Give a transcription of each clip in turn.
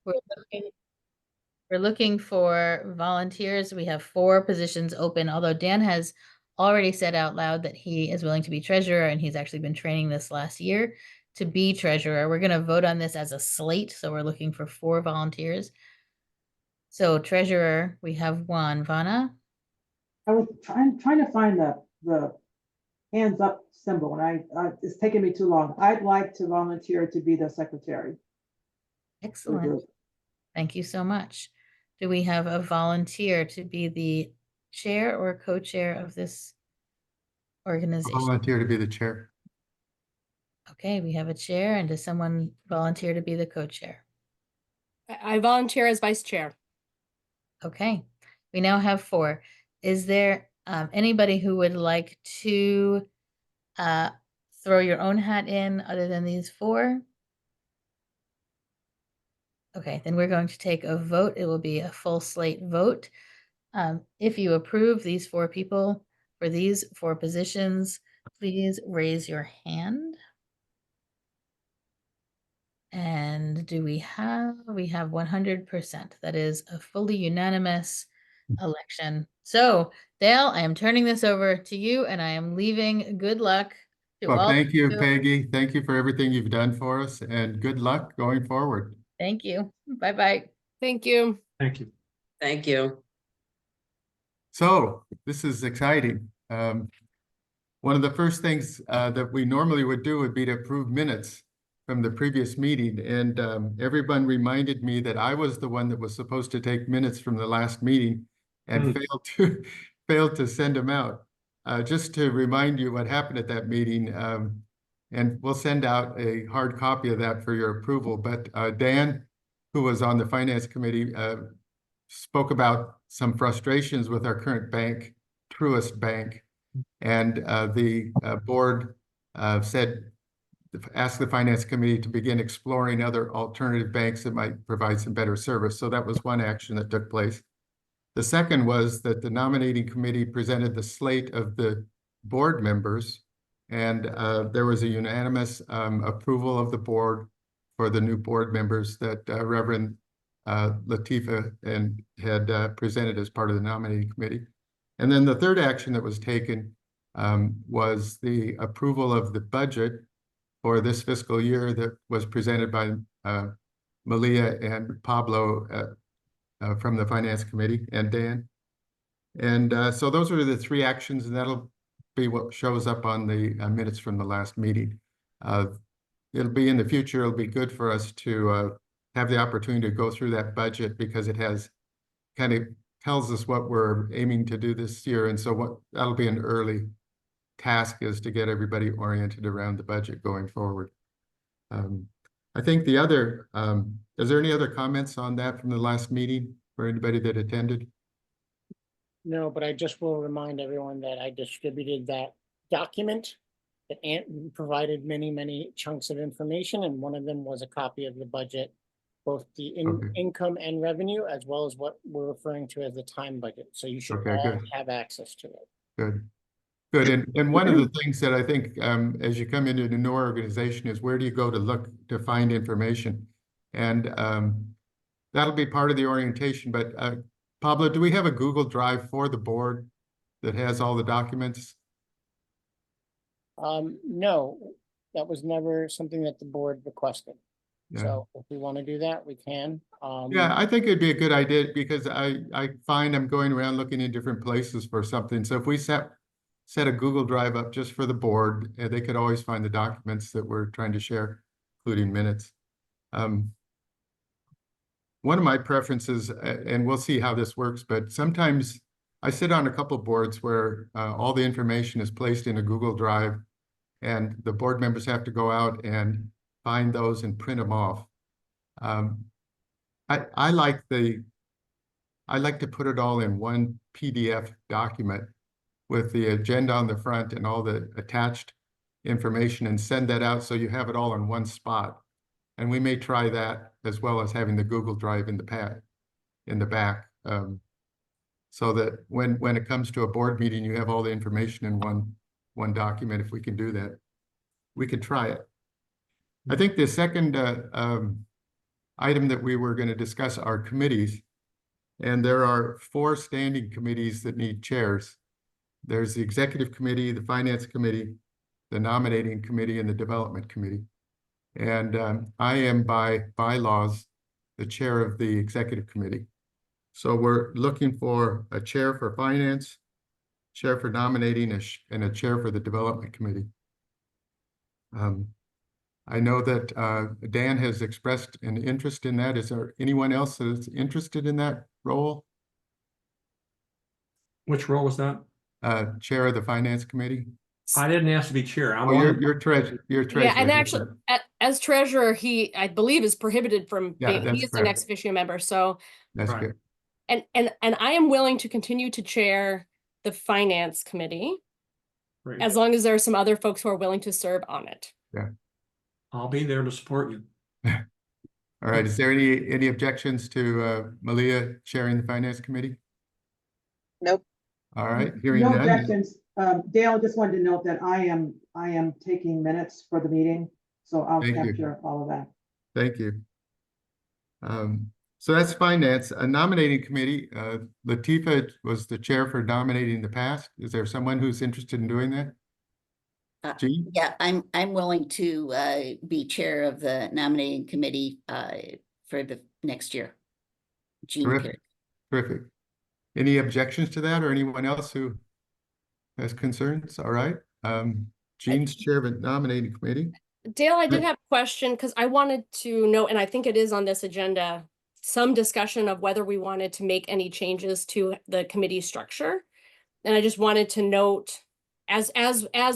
We're looking, we're looking for volunteers. We have 4 positions open, although Dan has already said out loud that he is willing to be treasurer, and he's actually been training this last year to be treasurer. We're going to vote on this as a slate, so we're looking for 4 volunteers. So treasurer, we have one, Vana. I was trying to find the hands up symbol, and it's taking me too long. I'd like to volunteer to be the secretary. Excellent. Thank you so much. Do we have a volunteer to be the chair or co-chair of this organization? Volunteer to be the chair. Okay, we have a chair, and does someone volunteer to be the co-chair? I volunteer as vice chair. Okay, we now have 4. Is there anybody who would like to throw your own hat in other than these 4? Okay, then we're going to take a vote. It will be a full slate vote. If you approve these 4 people for these 4 positions, please raise your hand. And do we have 100%. That is a fully unanimous election. So, Dale, I am turning this over to you, and I am leaving good luck to Well, all. thank you, Peggy. Thank you for everything you've done for us, and good luck going forward. Thank you. Bye-bye. Thank you. Thank you. Thank you. So this is exciting. One of the first things that we normally would do would be to approve minutes from the previous meeting. And everyone reminded me that I was the one that was supposed to take minutes from the last meeting and failed to send them out. Just to remind you what happened at that meeting, and we'll send out a hard copy of that for your approval. But Dan, who was on the finance committee, spoke about some frustrations with our current bank, Truist Bank, and the board asked the finance committee to begin exploring other alternative banks that might provide some better service. So that was one action that took place. The second was that the nominating committee presented the slate of the board members, and there was a unanimous approval of the board for the new board members that Reverend Latifa had presented as part of the nominating committee. And then the third action that was taken was the approval of the budget for this fiscal year that was presented by Malia and Pablo from the finance committee, and Dan. And so those are the 3 actions, and that'll be what shows up on the minutes from the last meeting. It'll be in the future, it'll be good for us to have the opportunity to go through that budget, because it has kind of tells us what we're aiming to do this year. And so that'll be an early task, is to get everybody oriented around the budget going forward. I think the other, is there any other comments on that from the last meeting for anybody that attended? No, but I just will remind everyone that I distributed that document that provided many chunks of information, and one of them was a copy of the budget, both the income and revenue, as well as what we're referring to as the time budget. So you should all have access to it. Good. Good. And one of the things that I think as you come into a new organization is, where do you go to look to find information? And that'll be part of the orientation. But Pablo, do we have a Google Drive for the board that has all the documents? No, that was never something that the board requested. Yeah. So if we want to do that, we can. Yeah, I think it'd be a good idea, because I find I'm going around looking in different places for something. So if we set a Google Drive up just for the board, they could always find the documents that we're trying to share, including minutes. One of my preferences, and we'll see how this works, but sometimes I sit on a couple of boards where all the information is placed in a Google Drive, and the board members have to go out and find those and print them off. I like to put it all in one PDF document with the agenda on the front and all the attached information, and send that out so you have it all in one spot. And we may try that, as well as having the Google Drive in the back, so that when it comes to a board meeting, you have all the information in one document. If we can do that, we could try it. I think the second item that we were going to discuss are committees. And there are 4 standing committees that need chairs. There's the Executive Committee, the Finance Committee, the Nominating Committee, and the Development Committee. And I am by bylaws the chair of the Executive Committee. So we're looking for a chair for Finance, chair for Nominating, and a chair for the Development Committee. I know that Dan has expressed an interest in that. Is there anyone else that is interested in that role? Which role was that? Chair of the Finance Committee? I didn't ask to be chair. I'm Oh, on. you're treasurer. Yeah, and actually, as treasurer, he, I believe, is prohibited from Yeah, being, that's he is an correct. ex officio member, so. That's Right. good. And I am willing to continue to chair the finance committee, Great. as long as there are some other folks who are willing to serve on it. I'll be there to support you. All right. Is there any objections to Malia chairing the Finance Committee? Nope. All right. Hearing No none. objections. Dale, just wanted to note that I am taking minutes for the meeting, so I'll Thank you. capture all of that. Thank you. So that's Finance. A Nominating Committee. Latifa was the chair for nominating in the past. Is there someone who's interested in doing that? Jean? Yeah, I'm willing to be chair of the nominating committee for the next year. Jean Terrific. Pierce. Terrific. Any objections to that or anyone else who has concerns? All right. Jean's chair of the nominating committee. Dale, I did Yeah. have a question, because I wanted to know, and I think it is on this agenda, some discussion of whether we wanted to make any changes to the committee structure. And I just wanted to note, as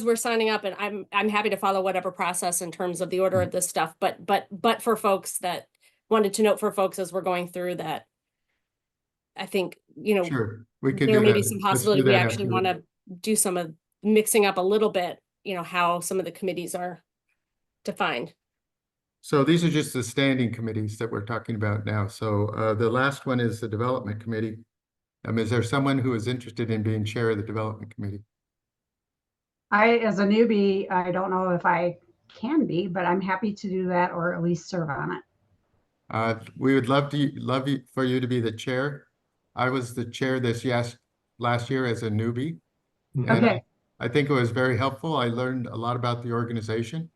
we're signing up, and I'm happy to follow whatever process in terms of the order of this stuff, but for folks that wanted to note for folks as we're going through that, I think, Sure. We can there do may that. be some Let's do possibility we that actually after. want to do some of mixing up a little bit, how some of the committees are defined. So these are just the standing committees that we're talking about now. So the last one is the Development Committee. Is there someone who is interested in being chair of the Development Committee? As a newbie, I don't know if I can be, but I'm happy to do that or at least serve on it. We would love for you to be the chair. I was the chair last year as a newbie. And Okay. I think it was very helpful. I learned a lot about the organization.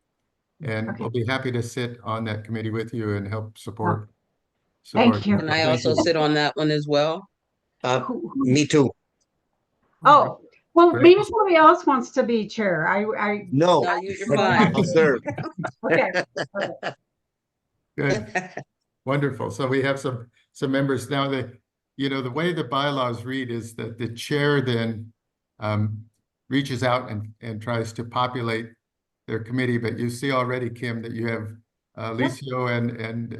And Okay. we'll be happy to sit on that committee with you and help support. Thank you. And I Thank also you. sit on that one as well. Me too. Oh, well, Great. maybe somebody else wants to be chair. No, No, you're but fine. I'll serve. Okay. Good. Wonderful. So we have some members now. The way the bylaws read is that the chair then reaches out and tries to populate their committee. But you see already, Kim, that you have Licio and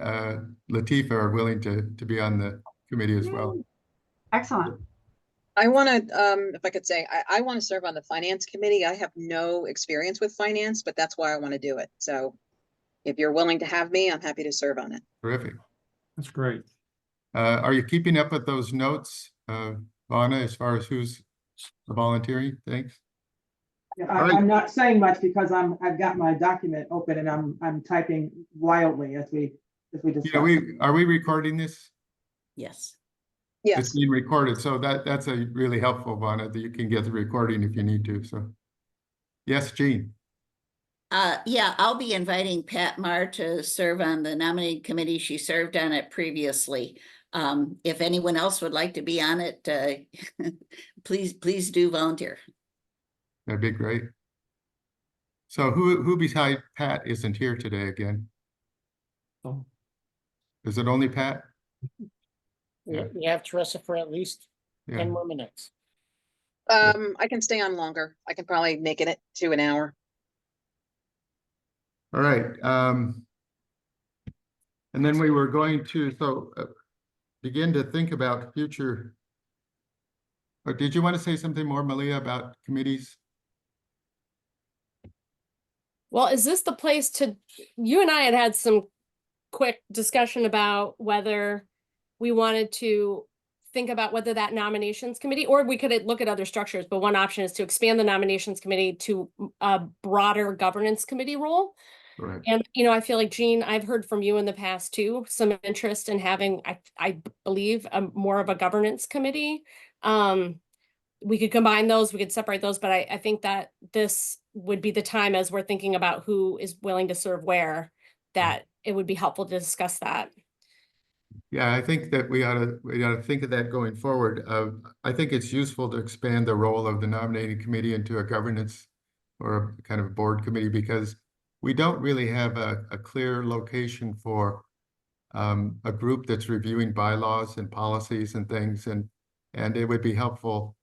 Latifa are willing to be on the committee as well. Excellent. I want to, if I could say, I want to serve on the finance committee. I have no experience with finance, but that's why I want to do it. So if you're willing to have me, I'm happy to serve on it. Terrific. That's great. Are you keeping up with those notes, Vana, as far as who's volunteering? Thanks. Yeah, All right. I'm not saying much because I've got my document open and I'm typing wildly as we discuss. Are we recording this? Yes. Yes. It's being recorded, so that's a really helpful, Vana, that you can get the recording if you need to, so. Yes, Jean. Yeah, I'll be inviting Pat Marr to serve on the nominating committee. She served on it previously. If anyone else would like to be on it, please do volunteer. That'd be great. So who beside Pat isn't here today again? Oh. Is it only Pat? Yeah. We have Teresa for at least Yeah. 10 more minutes. I can stay on longer. I can probably make it to an hour. All right. And then we were going to begin to think about future. Or did you want to say something more, Malia, about committees? Well, is this the place you and I had some quick discussion about whether we wanted to think about whether that nominations committee, or we could look at other structures, but one option is to expand the nominations committee to a broader governance committee role. Right. And, I feel like Jean, I've heard from you in the past too, some interest in having, I believe, more of a governance committee. We could combine those, we could separate those, but I think that this would be the time, as we're thinking about who is willing to serve where, that it would be helpful to discuss that. Yeah, I think that we ought to think of that going forward. I think it's useful to expand the role of the nominating committee into a governance or a kind of board committee, because we don't really have a clear location for a group that's reviewing bylaws and policies and things, and it would be helpful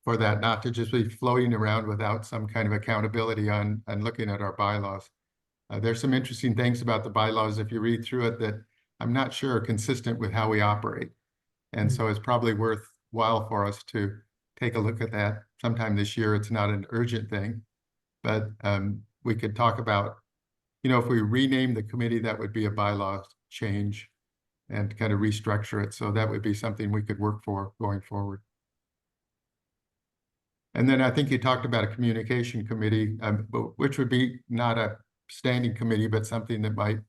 for that not to just be floating around without some kind of accountability on looking at our bylaws. There's some interesting things about the bylaws, if you read through it, that I'm not sure are consistent with how we operate. And so it's probably worthwhile for us to take a look at that sometime this year. It's not an urgent thing, but we could talk about, if we rename the committee, that would be a bylaw change and kind of restructure it. So that would be something we could work for going forward. And then I think you talked about a communication committee, which would be not a standing committee, but something that might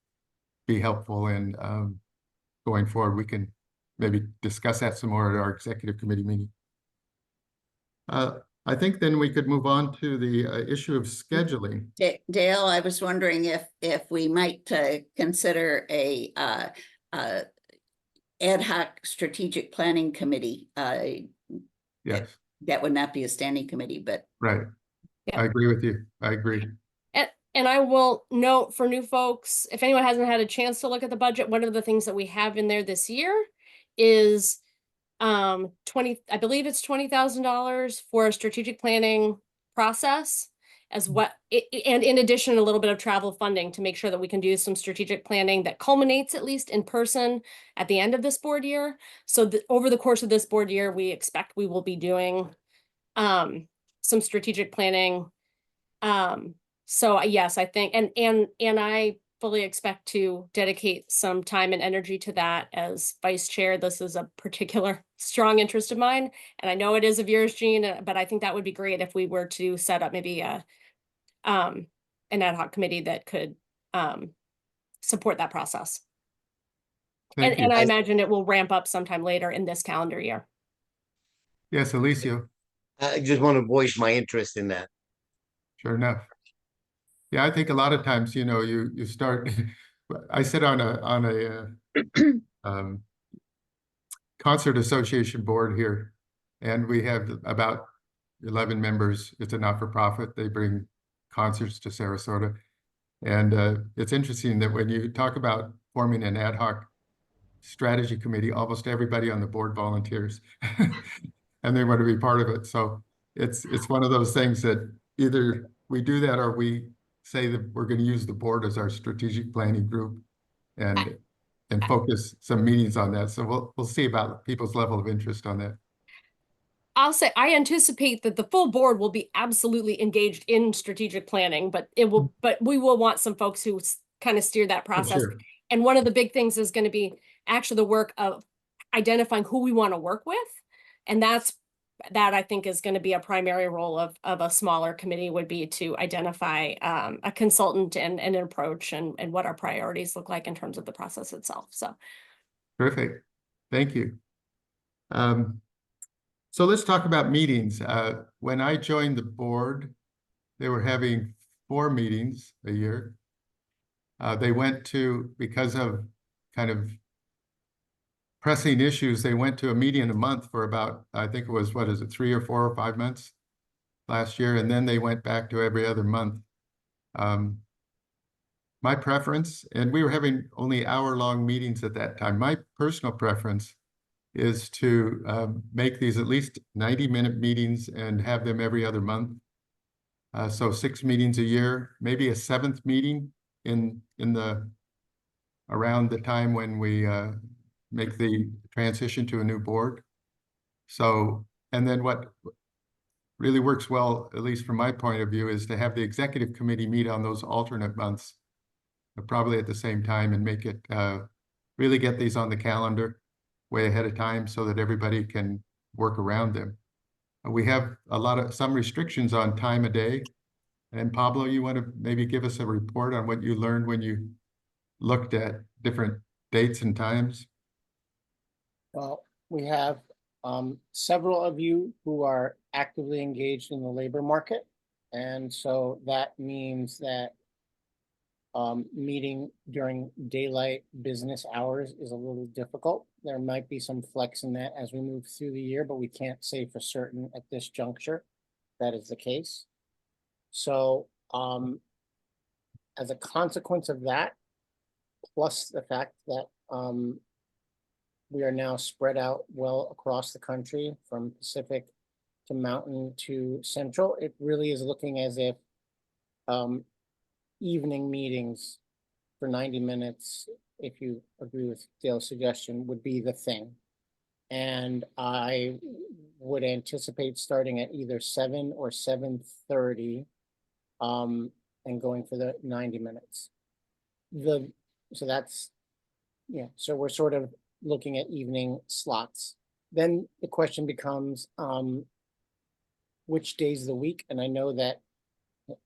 be helpful in going forward. We can maybe discuss that some more at our executive committee meeting. I think then we could move on to the issue of scheduling. Dale, I was wondering if we might consider a ad hoc strategic planning committee. Yes. That would not be a standing committee, but. Right. Yeah. I agree with you. I agree. And I will note for new folks, if anyone hasn't had a chance to look at the budget, one of the things that we have in there this year is I believe it's $20,000 for a strategic planning process, as what, and in addition, a little bit of travel funding to make sure that we can do some strategic planning that culminates at least in person at the end of this board year. So over the course of this board year, we expect we will be doing some strategic planning. So yes, I think, and I fully expect to dedicate some time and energy to that as vice chair. This is a particular strong interest of mine, and I know it is of yours, Jean, but I think that would be great if we were to set up maybe an ad hoc committee that could support that process. Thank you. And I imagine it will ramp up sometime later in this calendar year. Yes, Alicia. I just want to voice my interest in that. Sure enough. Yeah, I think a lot of times, you start. I sit on a concert association board here, and we have about 11 members. It's a not-for-profit. They bring concerts to Sarasota, and it's interesting that when you talk about forming an ad hoc strategy committee, almost everybody on the board volunteers, and they want to be part of it. So it's one of those things that either we do that or we say that we're going to use the board as our strategic planning group and focus some meetings on that. So we'll see about people's level of interest on that. I'll say I anticipate that the full board will be absolutely engaged in strategic planning, but we will want some folks who kind of steer that process. Sure. And one of the big things is going to be actually the work of identifying who we want to work with. And that I think is going to be a primary role of a smaller committee, would be to identify a consultant and an approach and what our priorities look like in terms of the process itself. So. Perfect. Thank you. So let's talk about meetings. When I joined the board, they were having 4 meetings a year. They went to, because of kind of pressing issues, they went to a meeting a month for about, I think it was, 3 or 4 or 5 months last year. And then they went back to every other month. My preference, and we were having only hour-long meetings at that time, my personal preference is to make these at least 90-minute meetings and have them every other month. So 6 meetings a year, maybe a 7th meeting around the time when we make the transition to a new board. So, and then what really works well, at least from my point of view, is to have the executive committee meet on those alternate months, probably at the same time, and make it really get these on the calendar way ahead of time so that everybody can work around them. We have some restrictions on time of day. And Pablo, you want to maybe give us a report on what you learned when you looked at different dates and times? Well, we have several of you who are actively engaged in the labor market. And so that means that meeting during daylight business hours is a little difficult. There might be some flex in that as we move through the year, but we can't say for certain at this juncture that is the case. So as a consequence of that, plus the fact that we are now spread out well across the country from Pacific to Mountain to Central, it really is looking as if evening meetings for 90 minutes, if you agree with Dale's suggestion, would be the thing. And I would anticipate starting at either 7 or 7:30 and going for the 90 minutes. So that's, yeah, so we're sort of looking at evening slots. Then the question becomes which days of the week, and I know that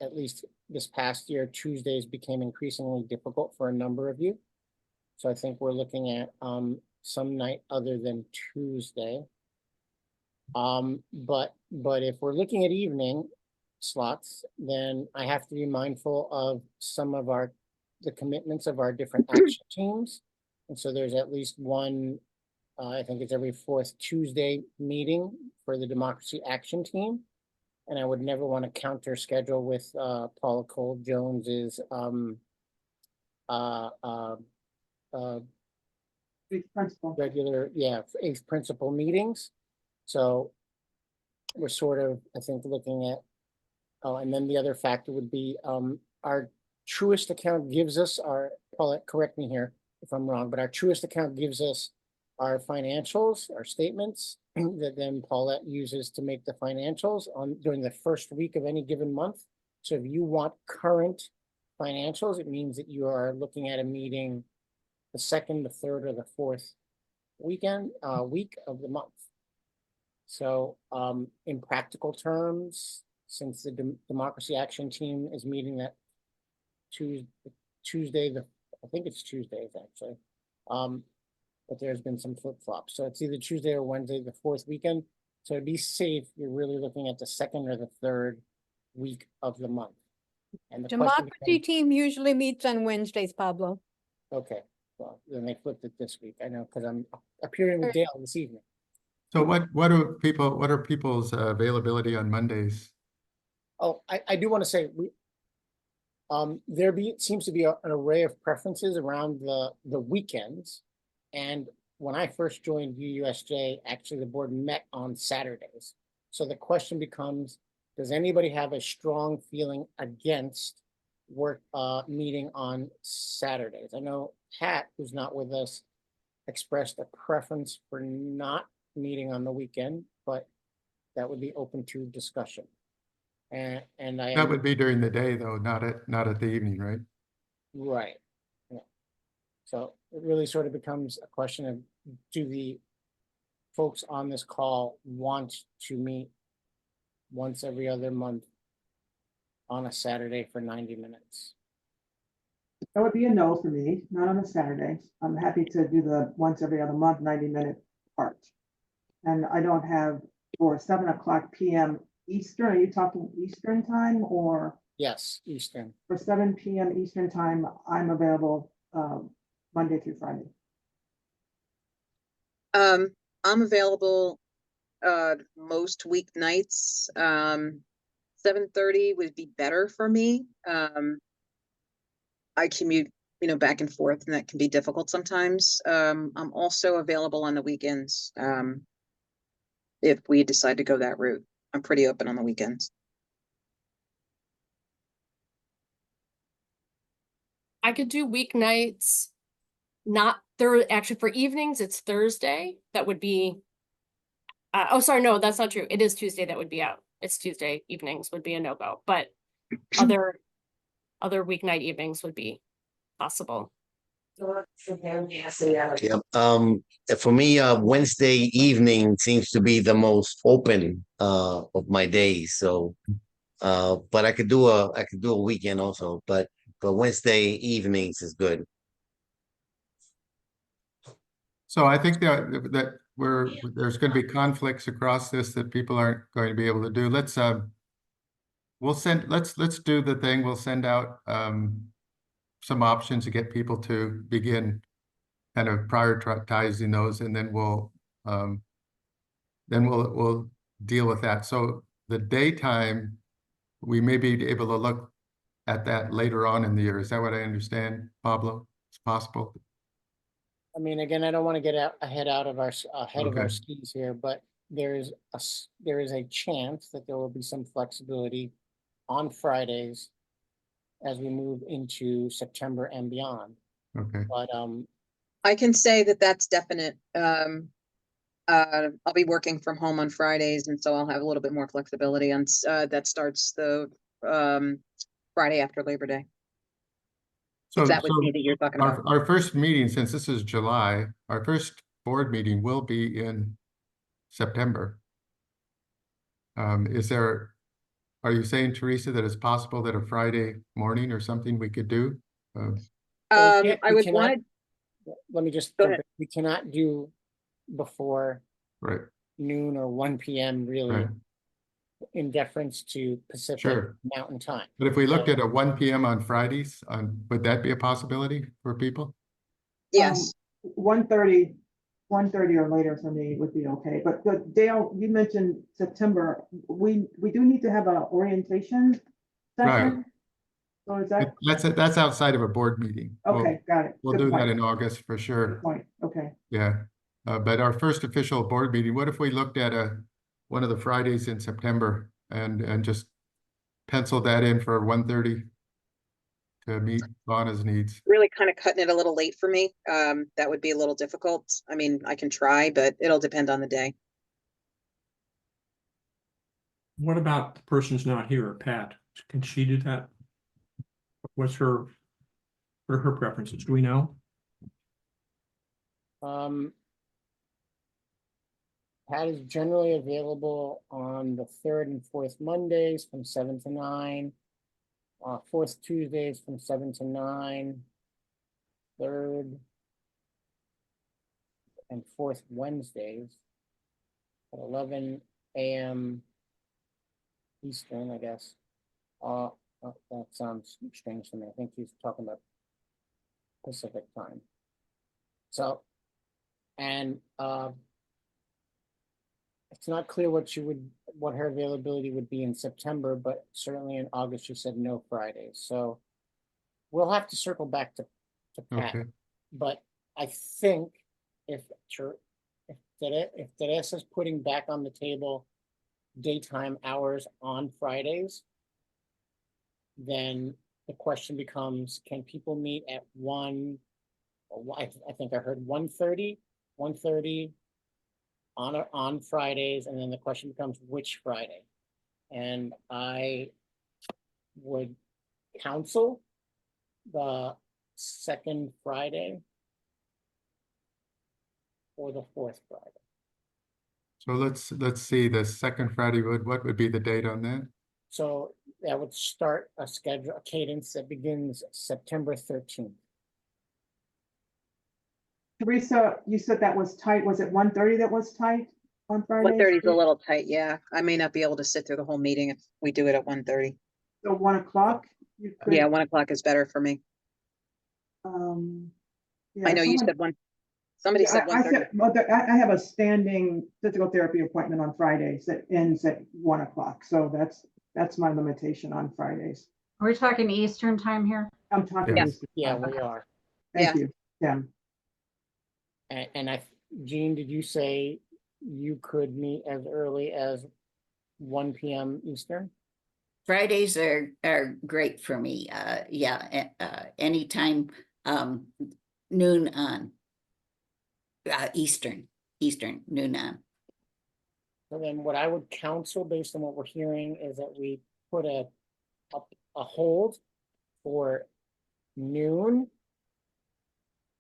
at least this past year, Tuesdays became increasingly difficult for a number of you. So I think we're looking at some night other than Tuesday. But if we're looking at evening slots, then I have to be mindful of some of the commitments of our different action teams. And so there's at least one, I think it's every fourth Tuesday meeting for the Democracy Action Team. And I would never want to counter schedule with Paula Cole Jones's Principal. regular, eighth principal meetings. So we're sort of, I think, looking at, oh, and then the other factor would be our Truist account gives us Paula, correct me here if I'm wrong, but our Truist account gives us our financials, our statements that then Paulette uses to make the financials during the first week of any given month. So if you want current financials, it means that you are looking at a meeting the second, the third, or the fourth week of the month. So in practical terms, since the Democracy Action Team is meeting that Tuesday, I think it's Tuesdays actually. But there's been some flip-flops. So it's either Tuesday or Wednesday, the fourth weekend. So to be safe, you're really looking at the second or the third week of the month. And the Democracy team usually meets on Wednesdays, Pablo. Okay, well, then they flipped it this week. I know, because I'm appearing with Dale this evening. So what are people's availability on Mondays? Oh, I do want to say, seems to be an array of preferences around the weekends. And when I first joined UUSJ, actually the board met on Saturdays. So the question becomes, does anybody have a strong feeling against meeting on Saturdays? I know Pat, who's not with us, expressed a preference for not meeting on the weekend, but that would be open to discussion. And That would be during the day though, not at the evening, right? Right. Yeah. So it really sort of becomes a question of, do the folks on this call want to meet once every other month on a Saturday for 90 minutes? That would be a no for me, not on a Saturday. I'm happy to do the once every other month, 90-minute part. And I don't have, for 7:00 p.m. Eastern, are you talking Eastern time or? Yes, Eastern. For 7 p.m. Eastern time, I'm available Monday through Friday. I'm available most weeknights. 7:30 would be better for me. I commute, back and forth, and that can be difficult sometimes. I'm also available on the weekends if we decide to go that route. I'm pretty open on the weekends. I could do weeknights, actually for evenings, it's Thursday. That would be, oh, sorry, no, that's not true. It is Tuesday that would be out. It's Tuesday evenings would be a no-go, but other weeknight evenings would be possible. Yeah. For me, Wednesday evening seems to be the most open of my days. So But I could do a weekend also, but Wednesday evenings is good. So I think that there's going to be conflicts across this that people aren't going to be able to do. Let's do the thing. We'll send out some options to get people to begin kind of prioritizing those, and then we'll deal with that. So the daytime, we may be able to look at that later on in the year. Is that what I understand, Pablo? It's possible. I mean, again, I don't want to get ahead of our Okay. skis here, but there is a chance that there will be some flexibility on Fridays as we move into September and beyond. Okay. But I can say that that's definite. I'll be working from home on Fridays, and so I'll have a little bit more flexibility on, that starts the, Friday after Labor Day. So, If that was me that you're talking about. our first meeting, since this is July, our first board meeting will be in September. Are you saying, Teresa, that it's possible that a Friday morning or something we could do? I would want, let me just Go jump ahead. in. We cannot do before Right, noon or 1 p.m. really, right, in deference to Pacific sure. Mountain Time. But if we looked at a 1 p.m. on Fridays, would that be a possibility for people? yes. 1:30 or later for me would be okay. But Dale, you mentioned September. We do need to have an orientation Right. session. So is that, That's outside of a board meeting. okay, got it. We'll Good do that point. in August for sure. Good point. Okay. Yeah. But our first official board meeting, what if we looked at one of the Fridays in September and just penciled that in for 1:30 to meet Donna's needs? Really kind of cutting it a little late for me. That would be a little difficult. I mean, I can try, but it'll depend on the day. What about the person's not here, Pat? Can she do that? What are her preferences? Do we know? Pat is generally available on the 3rd and 4th Mondays from 7 to 9. 4th Tuesdays from 7 to 9. 3rd and 4th Wednesdays at 11 a.m. Eastern, I guess. That sounds strange to me. I think he's talking about Pacific time. So, and it's not clear what her availability would be in September, but certainly in August she said no Fridays. So we'll have to circle back to Pat. Okay. But I think if Teresa's putting back on the table daytime hours on Fridays, then the question becomes, can people meet at 1, or I think I heard 1:30 on Fridays, and then the question becomes which Friday. And I would counsel the 2nd Friday or the 4th Friday. So let's see, the 2nd Friday what would be the date on that? So that would start a cadence that begins September 13th. Teresa, you said that was tight. Was it 1:30 that was tight on Friday? 1:30 is a little tight, yeah. I may not be able to sit through the whole meeting if we do it at 1:30. So 1 o'clock? You could, Yeah, 1 o'clock is better for me. Yeah, I know you said one, somebody said I 1:30. said, well, I have a standing physical therapy appointment on Fridays that ends at 1 o'clock. So that's my limitation on Fridays. Are we talking Eastern time here? I'm talking. Yeah. Eastern Yeah, time. we are. Thank you, Tim. And Jean, did you say you could meet as early as 1 p.m. Eastern? Fridays are great for me. Yeah, anytime noon on. Eastern noon on. So then what I would counsel based on what we're hearing is that we put a hold for noon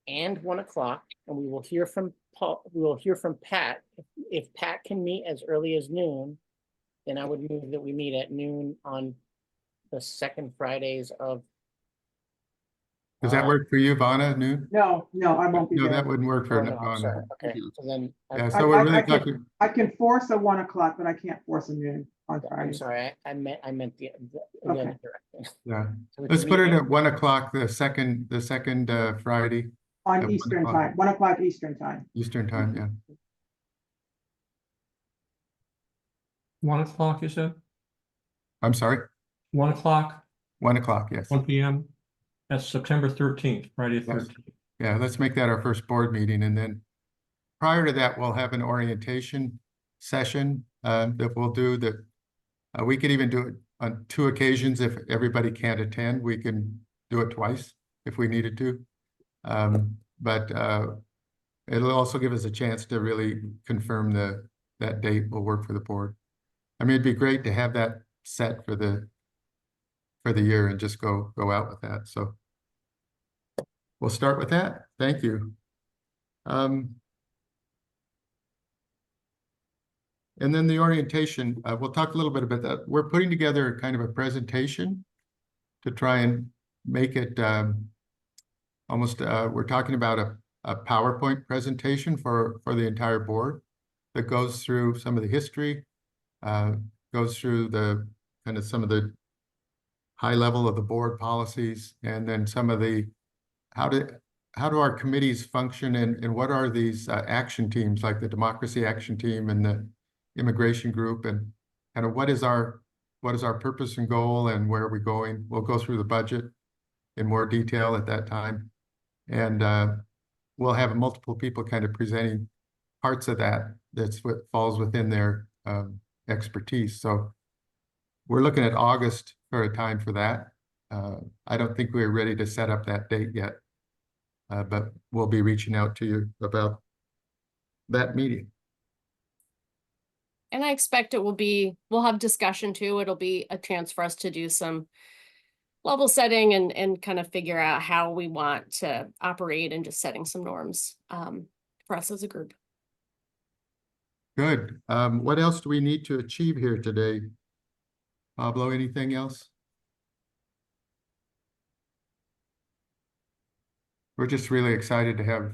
and 1 o'clock, and we will hear from Pat. If Pat can meet as early as noon, then I would move that we meet at noon on the second Fridays of. Does that work for you, Vonna, noon? No, I won't be No, there. that wouldn't work for Oh, no, I'm sorry. Vonna. Okay, so then. Yeah, I- so we're really I can- talking, I can force a 1 o'clock, but I can't force a noon on I'm Fridays. sorry, I meant the Okay. other direction. yeah. So we Let's can put meet it at 1 o'clock, the second Friday, at On 1 Eastern o'clock. time, 1 o'clock Eastern time. Eastern time, yeah. 1 o'clock, you said? I'm sorry, 1 o'clock, 1 o'clock, yes. 1 PM? That's September 13th, Friday the Yes. 13th. Yeah, let's make that our first board meeting, and then prior to that, we'll have an orientation session that we'll do that. We could even do it on 2 occasions. If everybody can't attend, we can do it twice if we needed to. But it'll also give us a chance to really confirm that date will work for the board. I mean, it'd be great to have that set for the year and just go out with that. So we'll start with that. Thank you. And then the orientation, we'll talk a little bit about that. We're putting together kind of a presentation to try and make it almost, we're talking about a PowerPoint presentation for the entire board that goes through some of the history, goes through the kind of some of the high level of the board policies, and then some of the, how do our committees function, and what are these action teams, like the Democracy Action Team and the Immigration Group, and kind of what is our purpose and goal, and where are we going? We'll go through the budget in more detail at that time, and we'll have multiple people kind of presenting parts of that's what falls within their expertise. So we're looking at August for a time for that. I don't think we're ready to set up that date yet, but we'll be reaching out to you about that meeting. And I expect we'll have discussion too. It'll be a chance for us to do some level setting and kind of figure out how we want to operate, and just setting some norms for us as a group. Good. What else do we need to achieve here today? Pablo, anything else? We're just really excited to have,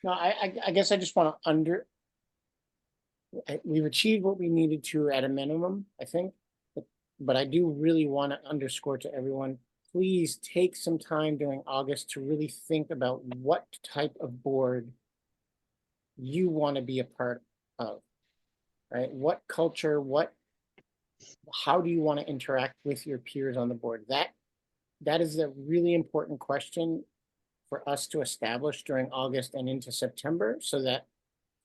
No, I guess I just want to we've achieved what we needed to at a minimum, I think. But I do really want to underscore to everyone, please take some time during August to really think about what type of board you want to be a part of, right? What culture, how do you want to interact with your peers on the board? That is a really important question for us to establish during August and into September, so that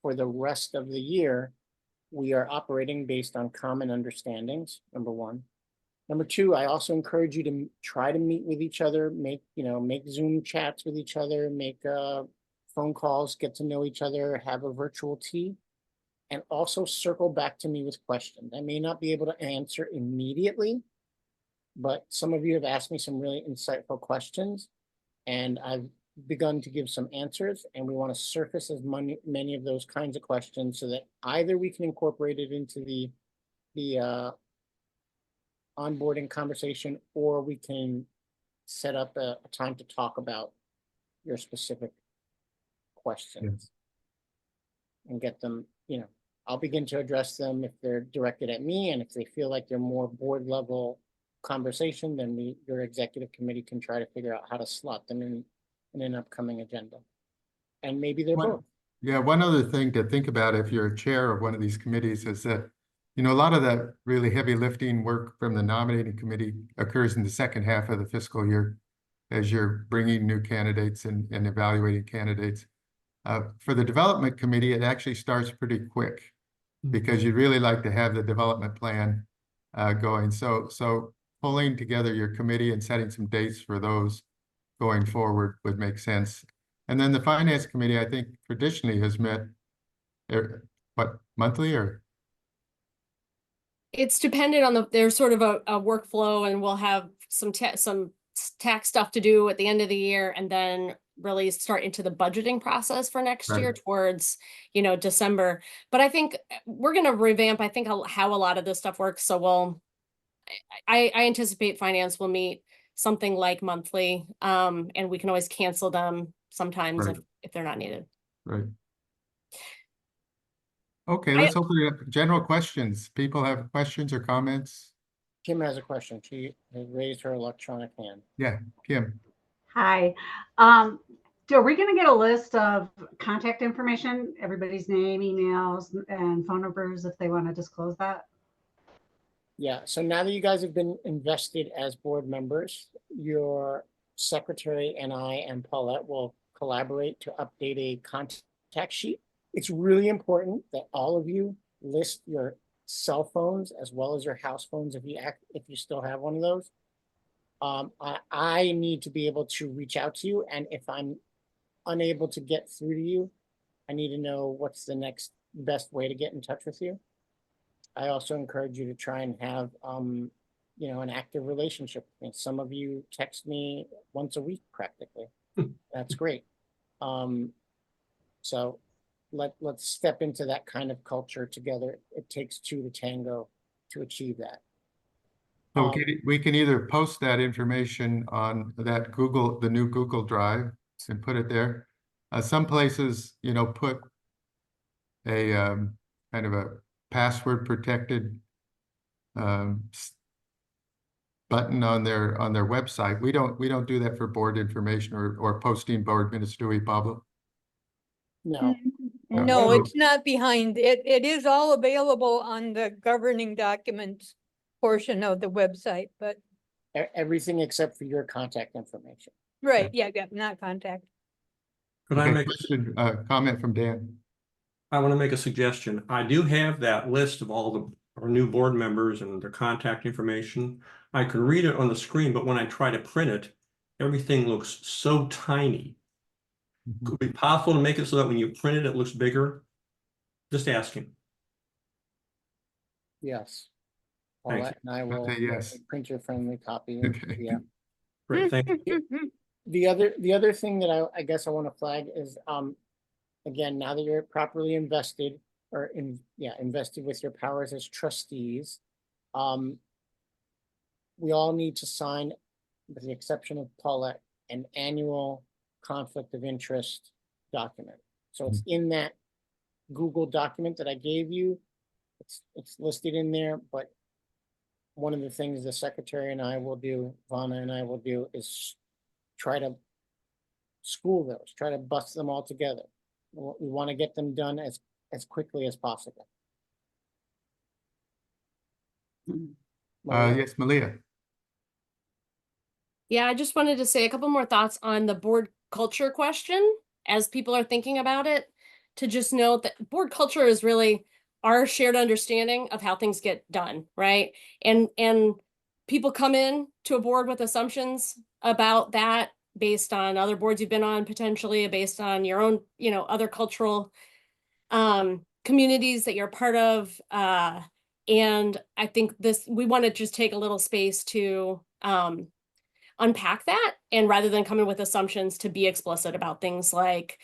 for the rest of the year, we are operating based on common understandings, number one. Number two, I also encourage you to try to meet with each other, make Zoom chats with each other, make phone calls, get to know each other, have a virtual tea, and also circle back to me with questions. I may not be able to answer immediately, but some of you have asked me some really insightful questions, and I've begun to give some answers, and we want to surface as many of those kinds of questions so that either we can incorporate it into the onboarding conversation, or we can set up a time to talk about your specific questions and get them, I'll begin to address them if they're directed at me, and if they feel like they're more board level conversation, then your executive committee can try to figure out how to slot them in an upcoming agenda. And maybe they're both. Yeah, one other thing to think about if you're a chair of one of these committees is that, a lot of that really heavy lifting work from the nominating committee occurs in the second half of the fiscal year, as you're bringing new candidates and evaluating candidates. For the development committee, it actually starts pretty quick, because you'd really like to have the development plan going. So pulling together your committee and setting some dates for those going forward would make sense. And then the finance committee, I think traditionally has met, monthly or? It's dependent on there's sort of a workflow, and we'll have some tax stuff to do at the end of the year. And then really start into the budgeting process for next Right. year towards, December. But I think we're going to revamp, I think, how a lot of this stuff works. So I anticipate finance will meet something like monthly, and we can always cancel them sometimes Right. if they're not needed. Right. Okay, let's open it up. General questions. People have questions or comments? Kim has a question. She has raised her electronic hand. Yeah, Kim. Hi. Are we gonna get a list of contact information, everybody's name, emails, and phone numbers if they want to disclose that? Yeah, so now that you guys have been invested as board members, your secretary and I and Paulette will collaborate to update a contact sheet. It's really important that all of you list your cell phones as well as your house phones if you still have one of those. I need to be able to reach out to you, and if I'm unable to get through to you, I need to know what's the next best way to get in touch with you. I also encourage you to try and have, an active relationship with me. Some of you text me once a week practically. That's great. So let's step into that kind of culture together. It takes two to tango to achieve that. So we can either post that information on that the new Google Drive and put it there. Some places, put a kind of a password protected button on their website. We don't do that for board information or posting board minutes, do we, Pablo? No, No, Okay. it's not behind. It is all available on the governing documents portion of the website, but, everything except for your contact information. right, yeah, not contact. Could I Okay, make, question, comment from Dan? I want to make a suggestion. I do have that list of all our new board members and their contact information. I can read it on the screen, but when I try to print it, everything looks so tiny. Could it be possible to make it so that when you print it, it looks bigger? Just asking. Yes. Thank Paulette and I will Okay, yes. printer friendly copy. Okay. Yeah. Great, thank you. The other thing that I guess I want to flag is, again, now that you're properly invested invested with your powers as trustees, we all need to sign, with the exception of Paulette, an annual conflict of interest document. So it's in that Google document that I gave you. It's listed in there, but one of the things the secretary and I will do, Vana and I will do, is try to school those, try to bust them all together. We want to get them done as quickly as possible. Yes, Malia. Yeah, I just wanted to say a couple more thoughts on the board culture question as people are thinking about it, to just note that board culture is really our shared understanding of how things get done, right? And people come in to a board with assumptions about that based on other boards you've been on, potentially based on your own, other cultural communities that you're part of. And I think we want to just take a little space to unpack that, and rather than coming with assumptions, to be explicit about things like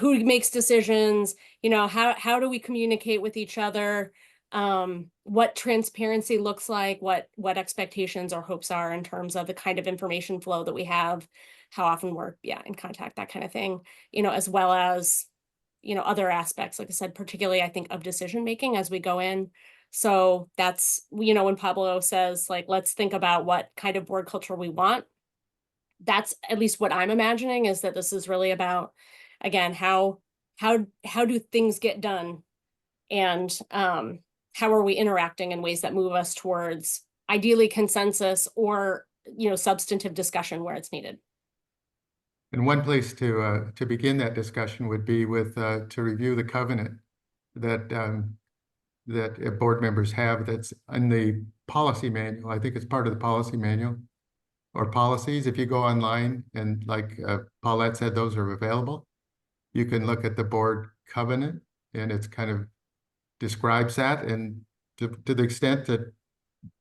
who makes decisions, how do we communicate with each other, what transparency looks like, what expectations or hopes are in terms of the kind of information flow that we have, how often we're in contact, that kind of thing, as well as other aspects, like I said, particularly I think of decision making as we go in. So that's, when Pablo says, like, let's think about what kind of board culture we want, that's at least what I'm imagining, is that this is really about, again, how do things get done, and how are we interacting in ways that move us towards ideally consensus or substantive discussion where it's needed. And one place to begin that discussion would be with to review the covenant that board members have. That's in the policy manual. I think it's part of the policy manual or policies. If you go online and, like Paulette said, those are available. You can look at the board covenant, and it's kind of describes that, and to the extent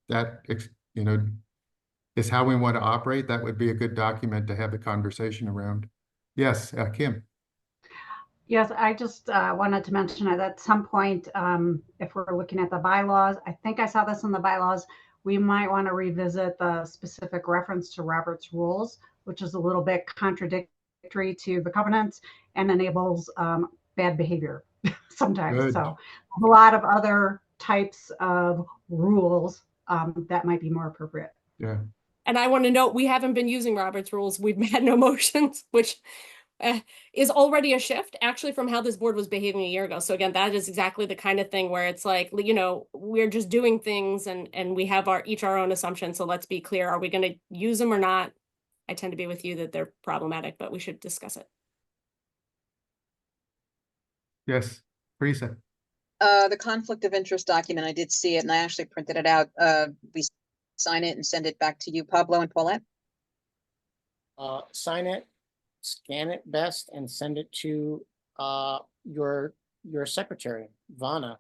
that is how we want to operate, that would be a good document to have the conversation around. Yes, Kim. Yes, I just wanted to mention that at some point, if we're looking at the bylaws, I think I saw this in the bylaws, we might want to revisit the specific reference to Robert's rules, which is a little bit contradictory to the covenants and enables bad behavior sometimes. Good. So a lot of other types of rules that might be more appropriate. Yeah. And I want to note, we haven't been using Robert's rules. We've had no motions, which is already a shift actually from how this board was behaving a year ago. So again, that is exactly the kind of thing where it's like, you know, we're just doing things and we have each our own assumptions. So let's be clear, are we going to use them or not? I tend to be with you that they're problematic, but we should discuss it. Yes, Teresa. The conflict of interest document, I did see it and I actually printed it out. We sign it and send it back to you, Pablo and Paulette. Sign it, scan it best, and send it to your secretary, Vana,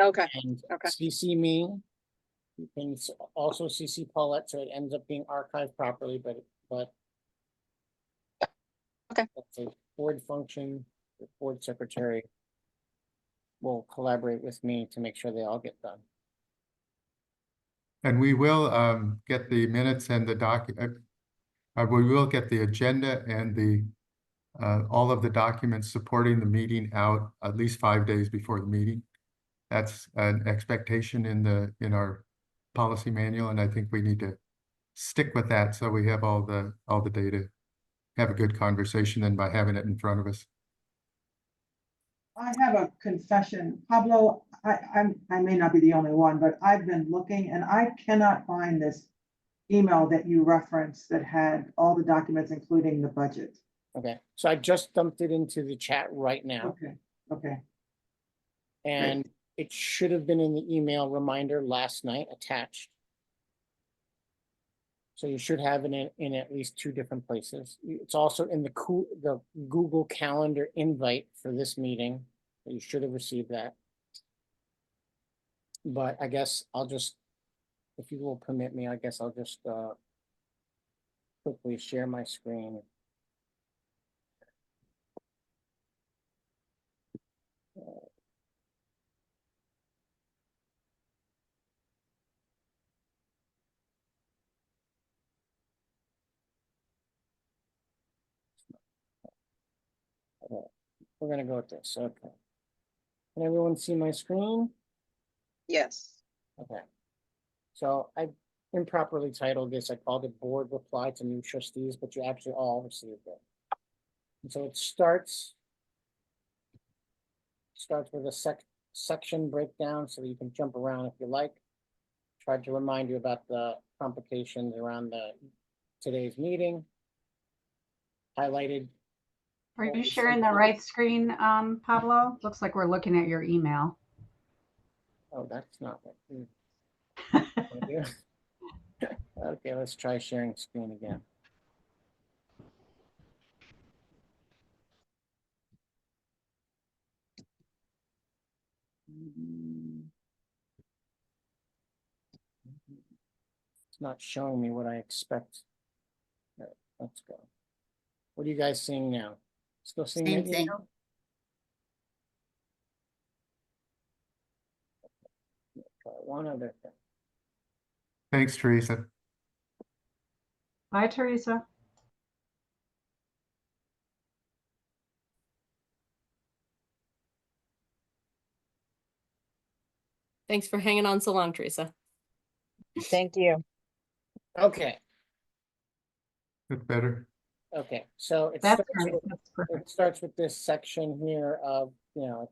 Okay, and okay. CC me. You can also CC Paulette, so it ends up being archived properly, but Okay. that's a board function. The board secretary will collaborate with me to make sure they all get done. And we will get the minutes and the we will get the agenda and the all of the documents supporting the meeting out at least 5 days before the meeting. That's an expectation in our policy manual, and I think we need to stick with that so we have all the data, have a good conversation, and by having it in front of us. I have a confession, Pablo, I may not be the only one, but I've been looking and I cannot find this email that you referenced that had all the documents, including the budget. Okay, so I just dumped it into the chat right now, Okay, okay. and it should have been in the email reminder last night attached. So you should have it in at least 2 different places. It's also in the Google Calendar invite for this meeting. You should have received that. But I guess I'll just, if you will permit me, I guess I'll just quickly share my screen. We're gonna go with this, okay. Can everyone see my screen? Yes. Okay. So I improperly titled this, I called it Board Reply to New Trustees, but you actually all received it. And so it starts with a section breakdown so that you can jump around if you like. Tried to remind you about the complications around today's meeting. Highlighted. Are you sharing the right screen, Pablo? Looks like we're looking at your email. Oh, that's not what. Okay, let's try sharing screen again. It's not showing me what I expect. All right, let's go. What are you guys seeing now? Still seeing Same that thing. email? Try one other thing. Thanks, Teresa. Bye, Teresa. Thanks for hanging on so long, Teresa. Thank you. Okay, That's better. okay, so That's great. That's perfect. it starts with this section here of, the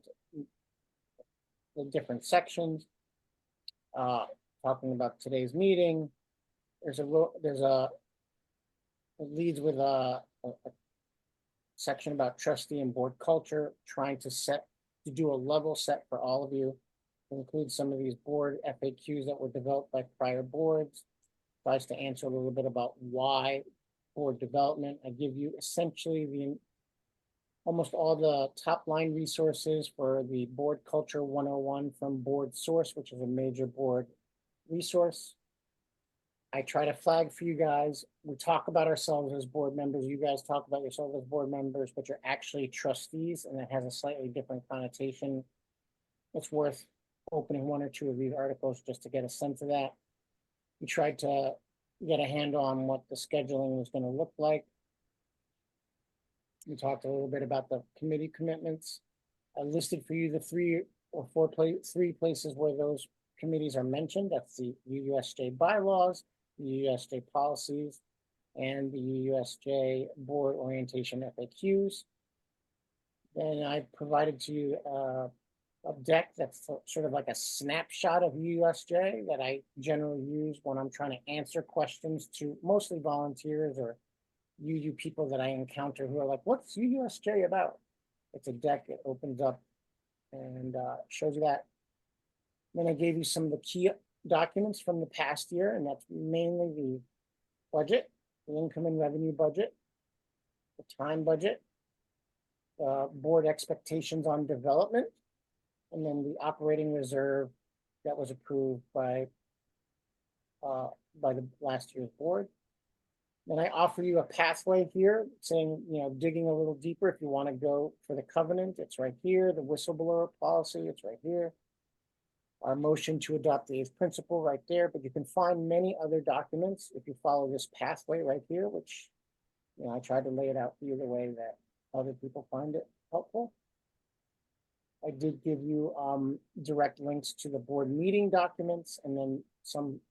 different sections. Talking about today's meeting. It leads with a section about trustee and board culture, trying to do a level set for all of you. Include some of these board FAQs that were developed by prior boards. Tries to answer a little bit about why board development. I give you essentially almost all the top line resources for the Board Culture 101 from Board Source, which is a major board resource. I try to flag for you guys. We talk about ourselves as board members. You guys talk about yourselves as board members, but you're actually trustees, and that has a slightly different connotation. It's worth opening one or two of these articles just to get a sense of that. We tried to get a handle on what the scheduling was going to look like. We talked a little bit about the committee commitments. I listed for you the three places where those committees are mentioned. That's the UUSJ bylaws, the UUSJ policies, and the UUSJ board orientation FAQs. Then I provided to you a deck that's sort of like a snapshot of UUSJ that I generally use when I'm trying to answer questions to mostly volunteers or UU people that I encounter who are like, what's UUSJ about? It's a deck, it opens up and shows you that. Then I gave you some of the key documents from the past year, and that's mainly the budget, the income and revenue budget, the time budget, board expectations on development, and then the operating reserve that was approved by the last year's board. Then I offer you a pathway here saying, digging a little deeper. If you want to go for the covenant, it's right here. The whistleblower policy, it's right here. Our motion to adopt the 8th principle right there, but you can find many other documents if you follow this pathway right here, which, I tried to lay it out for you the way that other people find it helpful. I did give you direct links to the board meeting documents and then some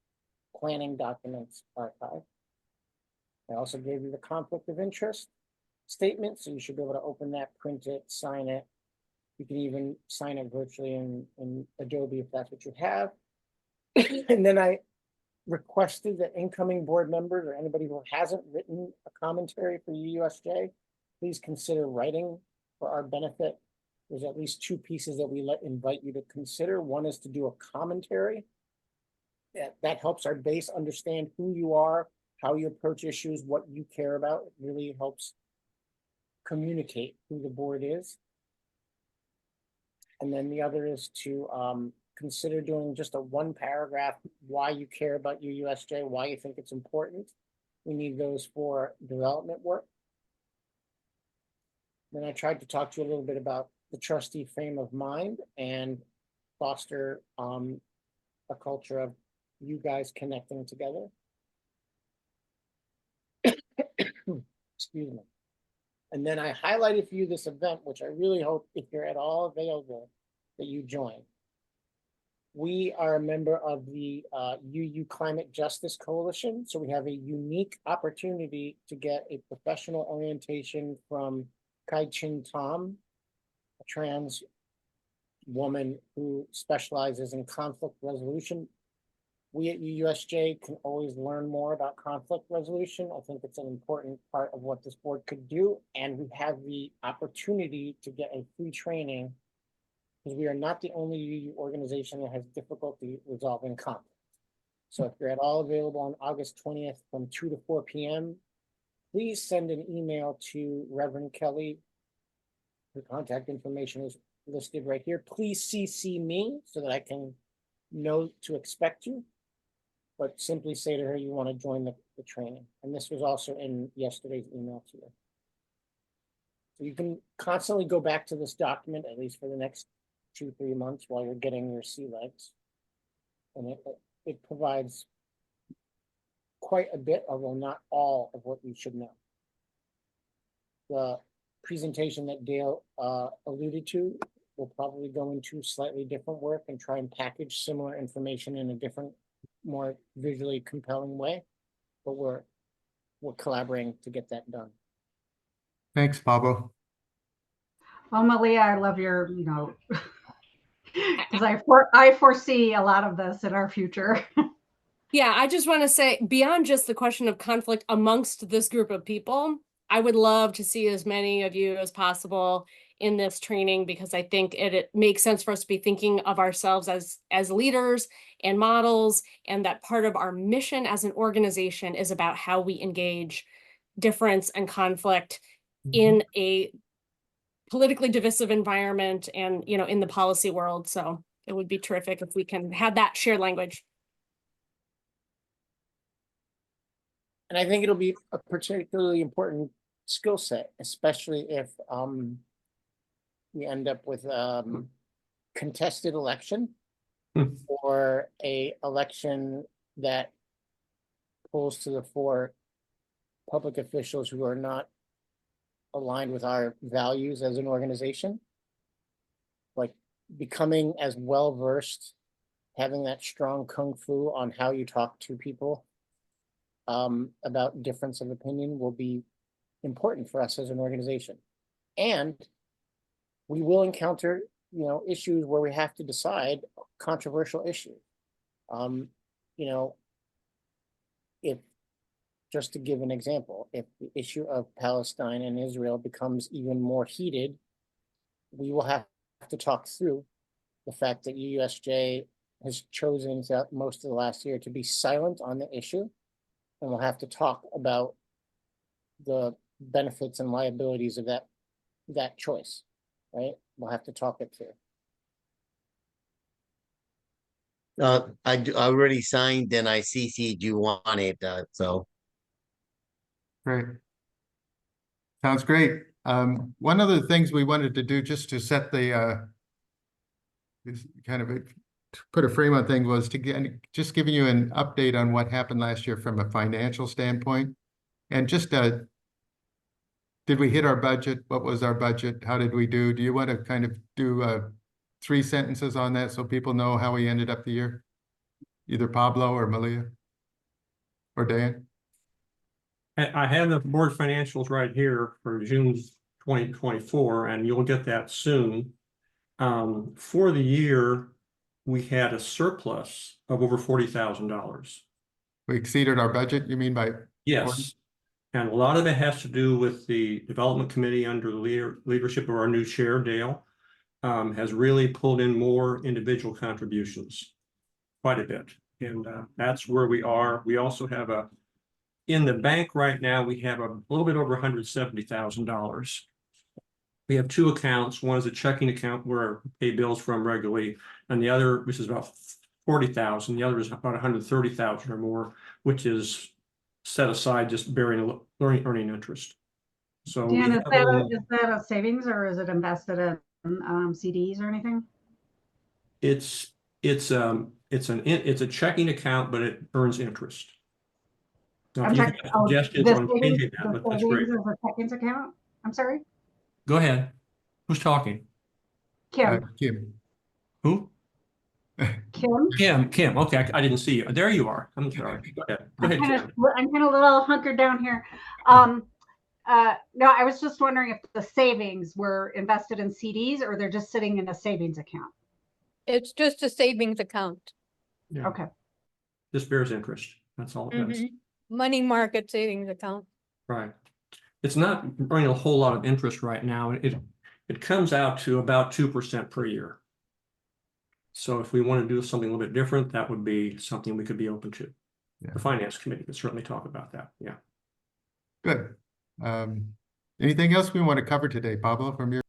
planning documents archived. I also gave you the conflict of interest statement, so you should be able to open that, print it, sign it. You can even sign it virtually in Adobe if that's what you have. And then I requested that incoming board members or anybody who hasn't written a commentary for UUSJ, please consider writing for our benefit. There's at least 2 pieces that we invite you to consider. One is to do a commentary. That helps our base understand who you are, how you approach issues, what you care about. It really helps communicate who the board is. And then the other is to consider doing just a 1-paragraph, why you care about UUSJ, why you think it's important. We need those for development work. Then I tried to talk to you a little bit about the trustee frame of mind and foster a culture of you guys connecting together. Excuse me. And then I highlighted for you this event, which I really hope if you're at all available that you join. We are a member of the UU Climate Justice Coalition, so we have a unique opportunity to get a professional orientation from Kai Chin Tom, a trans woman who specializes in conflict resolution. We at UUSJ can always learn more about conflict resolution. I think it's an important part of what this board could do, and we have the opportunity to get a free training because we are not the only UU organization that has difficulty resolving conflict. So if you're at all available on August 20th from 2 to 4 p.m., please send an email to Reverend Kelly. Her contact information is listed right here. Please CC me so that I can know to expect you. But simply say to her you want to join the training. And this was also in yesterday's email to you. So you can constantly go back to this document, at least for the next 2-3 months while you're getting your sea legs. And it provides quite a bit, although not all of what you should know. The presentation that Dale alluded to will probably go into slightly different work and try and package similar information in a different, more visually compelling way, but we're collaborating to get that done. Thanks, Pablo. Well, Malia, I love your, because I foresee a lot of this in our future. Yeah, I just want to say, beyond just the question of conflict amongst this group of people, I would love to see as many of you as possible in this training, because I think it makes sense for us to be thinking of ourselves as leaders and models, and that part of our mission as an organization is about how we engage difference and conflict in a politically divisive environment and, in the policy world. So it would be terrific if we can have that shared language. And I think it'll be a particularly important skill set, especially if we end up with contested election Hmm. or a election that pulls to the fore public officials who are not aligned with our values as an organization. Like becoming as well versed, having that strong kung fu on how you talk to people about difference of opinion will be important for us as an organization. And we will encounter, issues where we have to decide controversial issues. If, just to give an example, if the issue of Palestine and Israel becomes even more heated, we will have to talk through the fact that USJ has chosen throughout most of the last year to be silent on the issue. And we'll have to talk about the benefits and liabilities of that choice, right? We'll have to talk it through. I already signed and I CC'd you on it, so. Great. Sounds great. One of the things we wanted to do just to set the kind of to put a frame on things was to just giving you an update on what happened last year from a financial standpoint. And just did we hit our budget? What was our budget? How did we do? Do you want to kind of do 3 sentences on that so people know how we ended up the year? Either Pablo or Malia or Dan? I have the board financials right here for June 2024, and you'll get that soon. For the year, we had a surplus of over $40,000. We exceeded our budget, you mean by? Yes. And a lot of it has to do with the development committee under the leadership of our new chair, Dale, has really pulled in more individual contributions, quite a bit. And that's where we are. We also have in the bank right now, we have a little bit over $170,000. We have 2 accounts. One is a checking account where I pay bills from regularly, and the other, which is about $40,000. The other is about $130,000 or more, which is set aside just earning interest. So Dan, we is have that a savings or is it invested in CDs or anything? it's a checking account, but it earns interest. Now, if you have suggestions on changing that, that's great. Is a checkings account? I'm sorry? Go ahead. Who's talking? Kim. Kim. Who? Kim? Kim. Okay, I didn't see you. There you are. I'm sorry. Go ahead. Go ahead, Kim. I'm kind of a little hunkered down here. No, I was just wondering if the savings were invested in CDs or they're just sitting in a savings account. It's just a savings account. Yeah. Okay. This bears interest. That's all it does. Money market savings account. Right. It's not earning a whole lot of interest right now. It comes out to about 2% per year. So if we want to do something a little bit different, that would be something we could be open to. Yeah. The finance committee could certainly talk about that. Yeah. Good. Anything else we want to cover today, Pablo, from your?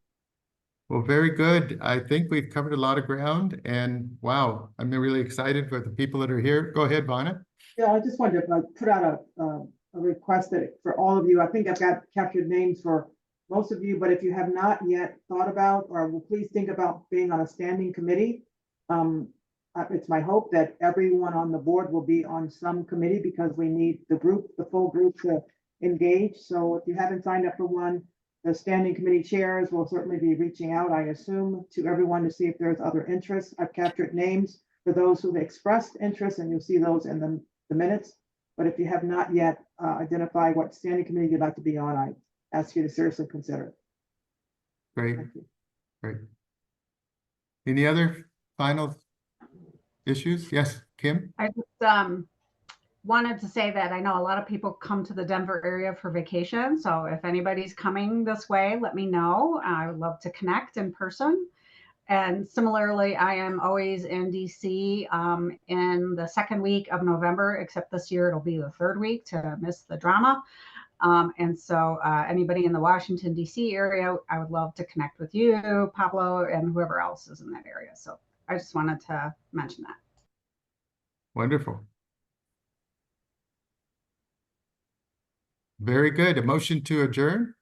Well, very good. I think we've covered a lot of ground, and wow, I'm really excited for the people that are here. Go ahead, Vonna. Yeah, I just wanted to put out a request that for all of you, I think I've got captured names for most of you, but if you have not yet thought about or will please think about being on a standing committee. It's my hope that everyone on the board will be on some committee because we need the full group to engage. So if you haven't signed up for one, the standing committee chairs will certainly be reaching out, I assume, to everyone to see if there's other interests. I've captured names for those who've expressed interest, and you'll see those in the minutes. But if you have not yet identified what standing committee you'd like to be on, I ask you to seriously consider it. Great. Great. Any other final issues? Yes, Kim? I just wanted to say that I know a lot of people come to the Denver area for vacation. So if anybody's coming this way, let me know. I would love to connect in person. And similarly, I am always in DC in the second week of November, except this year it'll be the third week to miss the drama. And so anybody in the Washington, DC area, I would love to connect with you, Pablo, and whoever else is in that area. So I just wanted to mention that. Wonderful. Very good. A motion to adjourn?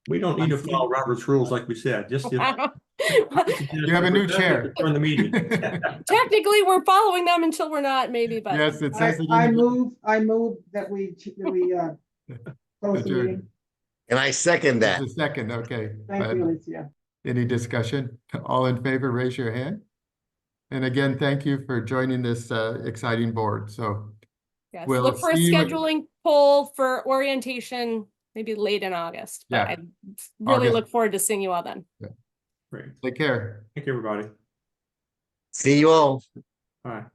We don't need to follow Robert's rules like we said, just. You have a new chair. Turn the meeting. Technically, we're following them until we're not, maybe, but. Yes, it says. it in I the- move that we close the Adjourn. meeting. And I second that. It's a second, okay. Thank you, Alicia. Any discussion? All in favor, raise your hand. And again, thank you for joining this exciting board. So Yes, We'll look for a see you at- scheduling poll for orientation, maybe late in August, but Yeah. I really August. look forward to seeing you all then. Great. take care. Thank you, everybody. See you all. Bye.